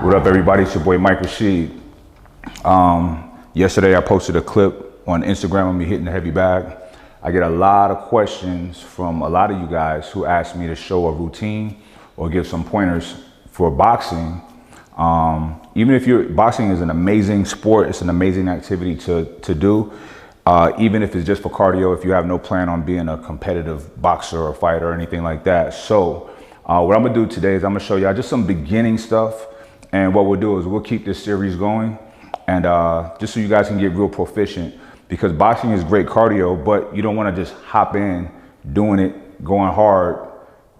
What up, everybody? It's your boy Mike Rashid. Yesterday I posted a clip on Instagram of me hitting the heavy bag. I get a lot of questions from a lot of you guys who ask me to show a routine or give some pointers for boxing. Even if boxing is an amazing sport, it's an amazing activity to do. Even if it's just for cardio, if you have no plan on being a competitive boxer or fighter or anything like that. So what I'm gonna do today is I'm gonna show y'all just some beginning stuff. And what we'll do is we'll keep this series going, and just so you guys can get real proficient, because boxing is great cardio, but you don't want to just hop in doing it, going hard,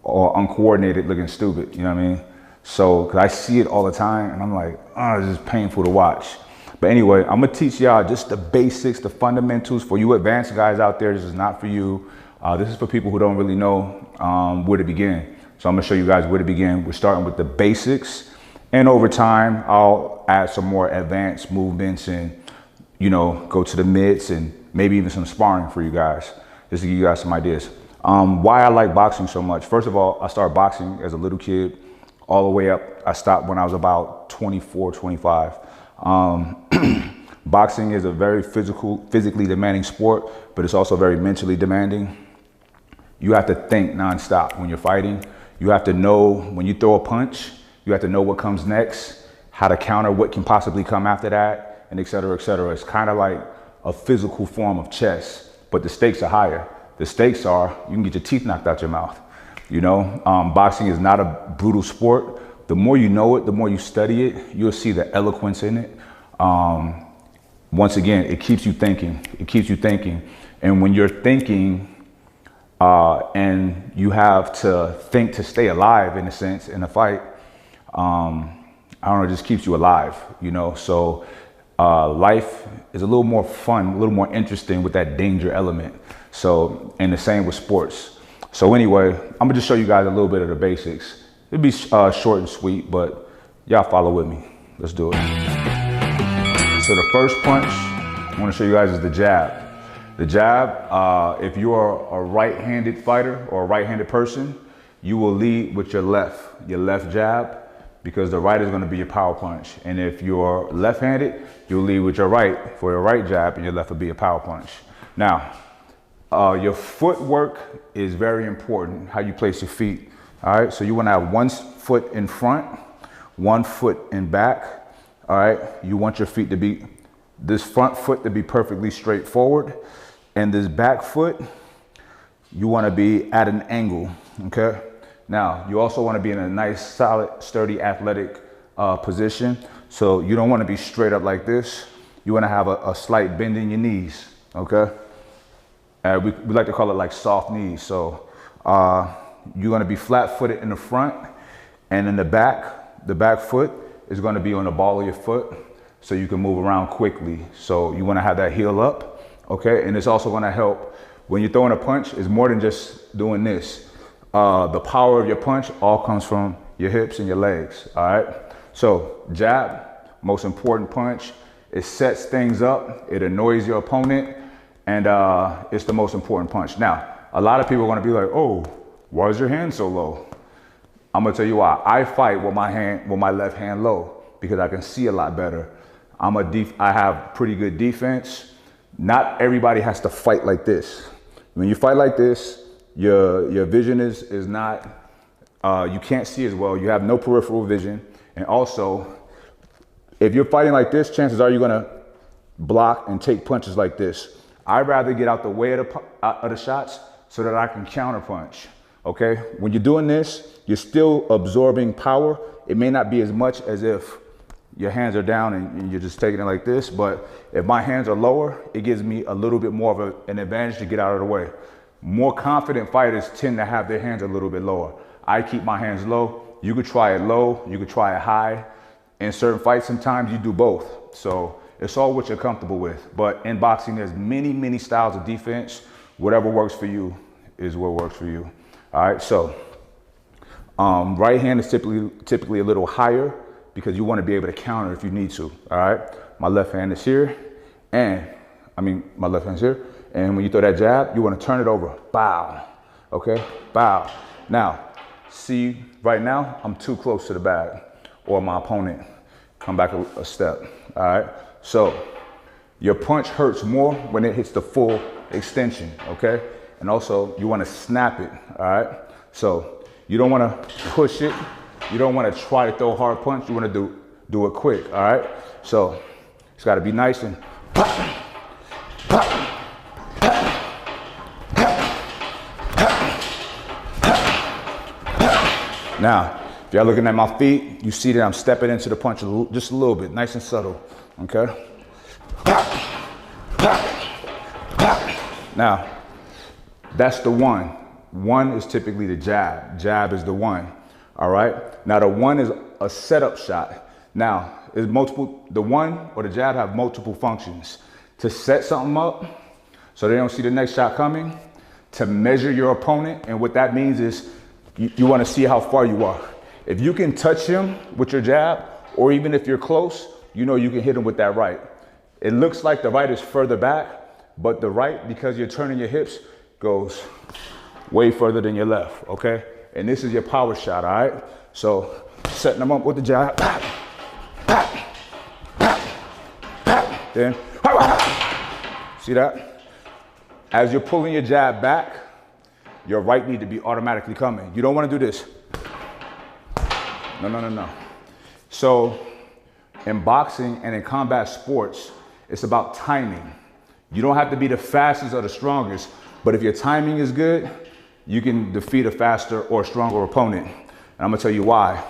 or uncoordinated, looking stupid. You know what I mean? So, cause I see it all the time, and I'm like, oh, this is painful to watch. But anyway, I'm gonna teach y'all just the basics, the fundamentals. For you advanced guys out there, this is not for you. This is for people who don't really know where to begin. So I'm gonna show you guys where to begin. We're starting with the basics. And over time, I'll add some more advanced movements and, you know, go to the mitts and maybe even some sparring for you guys, just to give you guys some ideas. Why I like boxing so much. First of all, I started boxing as a little kid all the way up. I stopped when I was about 24, 25. Boxing is a very physically demanding sport, but it's also very mentally demanding. You have to think nonstop when you're fighting. You have to know when you throw a punch, you have to know what comes next, how to counter what can possibly come after that, and et cetera, et cetera. It's kind of like a physical form of chess, but the stakes are higher. The stakes are you can get your teeth knocked out your mouth. You know, boxing is not a brutal sport. The more you know it, the more you study it, you'll see the eloquence in it. Once again, it keeps you thinking. It keeps you thinking. And when you're thinking and you have to think to stay alive, in a sense, in a fight, I don't know, it just keeps you alive, you know? So life is a little more fun, a little more interesting with that danger element. So, and the same with sports. So anyway, I'm gonna just show you guys a little bit of the basics. It'll be short and sweet, but y'all follow with me. Let's do it. So the first punch I wanna show you guys is the jab. The jab, if you're a right-handed fighter or a right-handed person, you will lead with your left jab, because the right is going to be your power punch. And if you're left-handed, you'll lead with your right for your right jab, and your left will be a power punch. Now, your footwork is very important, how you place your feet. All right, so you want to have one foot in front, one foot in back. All right, you want your feet to be, this front foot to be perfectly straight forward, and this back foot, you want to be at an angle, okay? Now, you also want to be in a nice, solid, sturdy, athletic position. So you don't want to be straight up like this. You want to have a slight bend in your knees, okay? We like to call it like soft knees. So you're going to be flat-footed in the front, and in the back foot is going to be on the ball of your foot, so you can move around quickly. So you want to have that heel up, okay? And it's also going to help when you're throwing a punch. It's more than just doing this. The power of your punch all comes from your hips and your legs, all right? So jab, most important punch. It sets things up, it annoys your opponent, and it's the most important punch. Now, a lot of people are gonna be like, oh, why is your hand so low? I'm gonna tell you why. I fight with my left hand low, because I can see a lot better. I have pretty good defense. Not everybody has to fight like this. When you fight like this, your vision is not, you can't see as well. You have no peripheral vision. And also, if you're fighting like this, chances are you're gonna block and take punches like this. I'd rather get out the way of the shots so that I can counter punch, okay? When you're doing this, you're still absorbing power. It may not be as much as if your hands are down and you're just taking it like this, but if my hands are lower, it gives me a little bit more of an advantage to get out of the way. More confident fighters tend to have their hands a little bit lower. I keep my hands low. You could try it low, you could try it high. In certain fights, sometimes you do both. So it's all what you're comfortable with. But in boxing, there's many, many styles of defense. Whatever works for you is what works for you. All right, so right hand is typically a little higher, because you want to be able to counter if you need to. All right, my left hand is here, and my left hand's here. And when you throw that jab, you want to turn it over. Bow. Okay? Bow. Now, see, right now, I'm too close to the bag. or my opponent come back a step, all right? So your punch hurts more when it hits the full extension, okay? And also you wanna snap it, all right? So you don't wanna push it. You don't wanna try to throw a hard punch. You wanna do it quick, all right? So it's gotta be nice and pop, pop, pop, pop, pop, pop, pop. Now, if y'all looking at my feet, you see that I'm stepping into the punch just a little bit, nice and subtle, okay? Pop, pop, pop. Now, that's the one. One is typically the jab. Jab is the one, all right? Now, the one is a setup shot. Now, the one or the jab have multiple functions. To set something up so they don't see the next shot coming, to measure your opponent, and what that means is you wanna see how far you are. If you can touch him with your jab, or even if you're close, you know you can hit him with that right. It looks like the right is further back, but the right, because you're turning your hips, goes way further than your left, okay? And this is your power shot, all right? So setting them up with the jab, pop, pop, pop, pop, then, see that? As you're pulling your jab back, your right need to be automatically coming. You don't wanna do this. No. So in boxing and in combat sports, it's about timing. You don't have to be the fastest or the strongest, but if your timing is good, you can defeat a faster or stronger opponent. And I'm gonna tell you why.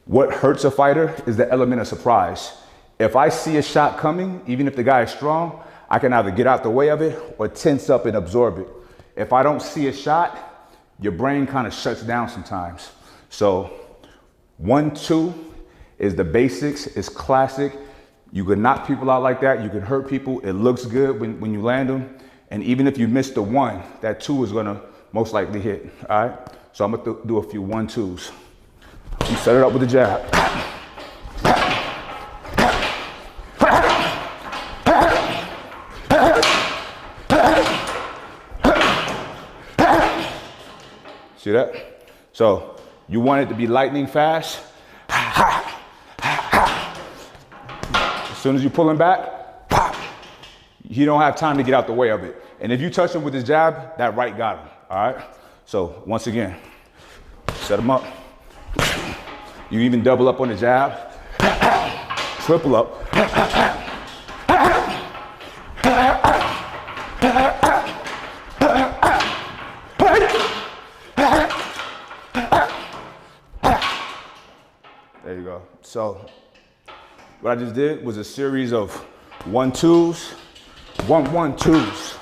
What hurts a fighter is the element of surprise. If I see a shot coming, even if the guy is strong, I can either get out the way of it or tense up and absorb it. If I don't see a shot, your brain kind of shuts down sometimes. So 1-2 is the basics, it's classic. You can knock people out like that, you can hurt people, it looks good when you land them. And even if you miss the one, that 2 is gonna most likely hit, all right? So I'm gonna do a few 1-2s. You set it up with the jab. See that? So you want it to be lightning fast. As soon as you pull him back, pop. He don't have time to get out the way of it. And if you touch him with his jab, that right got him, all right? So once again, set him up. You even double up on the jab, triple up. There you go. So what I just did was a series of 1-2s, 1-1-2s,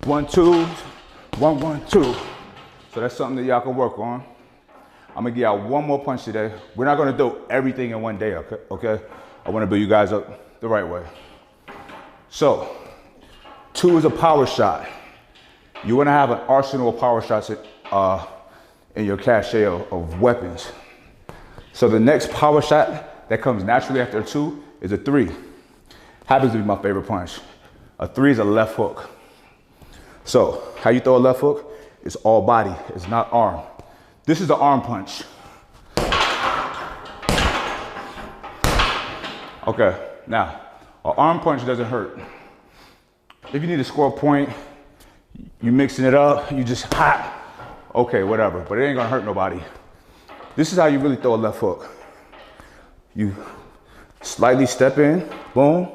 1-2s, 1-1-2. So that's something that y'all can work on. I'm gonna give y'all one more punch today. We're not gonna do everything in one day, okay? I wanna build you guys up the right way. So, 2 is a power shot. You wanna have an arsenal of power shots in your cache of weapons. So the next power shot that comes naturally after 2 is a 3. Happens to be my favorite punch. A 3 is a left hook. So how you throw a left hook? It's all body, it's not arm. This is the arm punch. Okay, now, an arm punch doesn't hurt. If you need to score a point, you mixing it up, you just hot, okay, whatever, but it ain't gonna hurt nobody. This is how you really throw a left hook. You slightly step in, boom,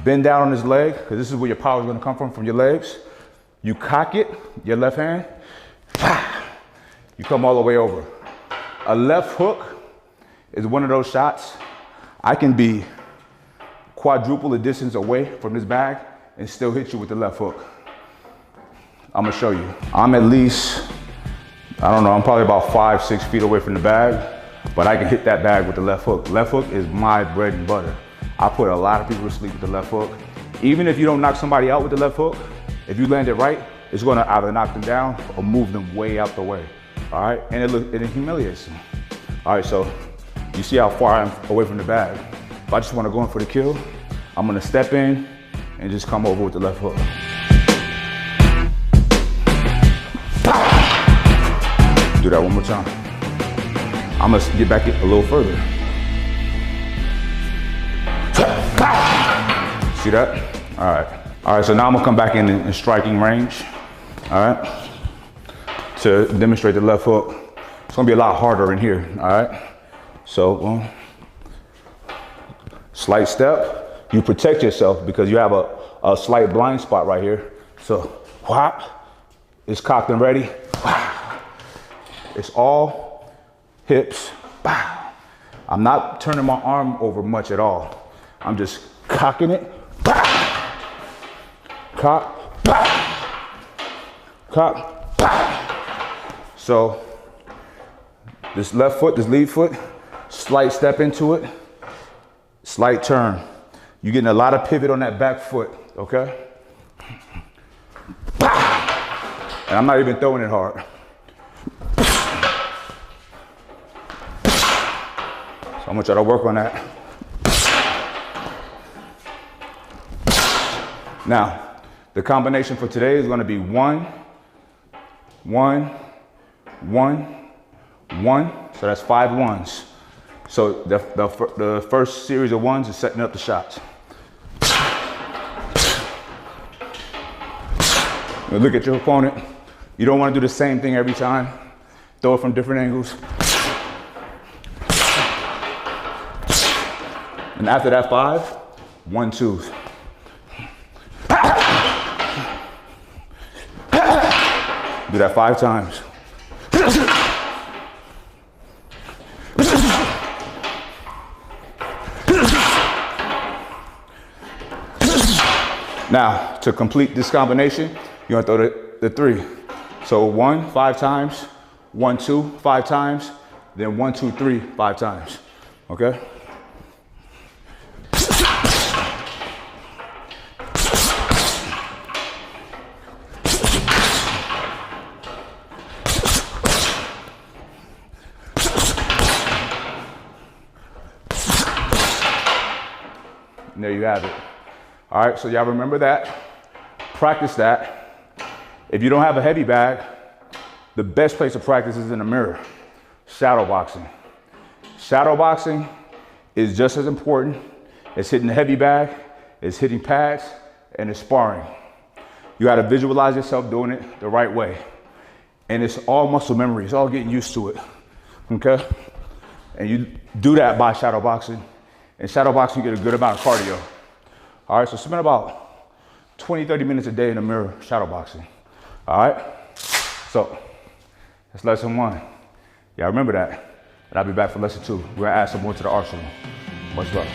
bend down on his leg, because this is where your power is gonna come from your legs. You cock it, your left hand, you come all the way over. A left hook is one of those shots. I can be quadruple the distance away from this bag and still hit you with the left hook. I'm gonna show you. I'm at least, I don't know, I'm probably about 5-6 feet away from the bag, but I can hit that bag with the left hook. Left hook is my bread and butter. I put a lot of people to sleep with the left hook. Even if you don't knock somebody out with the left hook, if you land it right, it's gonna either knock them down or move them way out the way. All right, and it humiliates them. All right, so you see how far I'm away from the bag. If I just wanna go in for the kill, I'm gonna step in and just come over with the left hook. Do that one more time. I'm gonna get back a little further. See that? All right. All right, so now I'm gonna come back in striking range, all right, to demonstrate the left hook. It's gonna be a lot harder in here, all right? So, slight step, you protect yourself because you have a slight blind spot right here. So, whop, it's cocked and ready. Wow. It's all hips. Wow. I'm not turning my arm over much at all. I'm just cocking it. Wow. Cock. Wow. Cock. Wow. So, this left foot, this lead foot, slight step into it, slight turn. You're getting a lot of pivot on that back foot, okay? And I'm not even throwing it hard. So I'm gonna try to work on that. Now, the combination for today is gonna be 1, 1, 1, 1. So that's 5 ones. So the first series of ones is setting up the shots. Now look at your opponent. You don't want to do the same thing every time. Throw it from different angles. And after that 5, 1, 2s. Do that 5 times. Now, to complete this combination, you're gonna throw the 3. So 1, 5 times, 1, 2, 5 times, then 1, 2, 3, 5 times, okay? And there you have it. All right, so y'all remember that, practice that. If you don't have a heavy bag, the best place to practice is in the mirror, shadow boxing. Shadow boxing is just as important as hitting the heavy bag, as hitting pads, and as sparring. You gotta visualize yourself doing it the right way. And it's all muscle memory, it's all getting used to it, okay? And you do that by shadow boxing. In shadow boxing, you get a good amount of cardio. All right, so spend about 20, 30 minutes a day in the mirror shadow boxing. All right, so that's lesson 1. Yeah, remember that. And I'll be back for lesson 2. We're gonna add some more to the arsenal. Much love.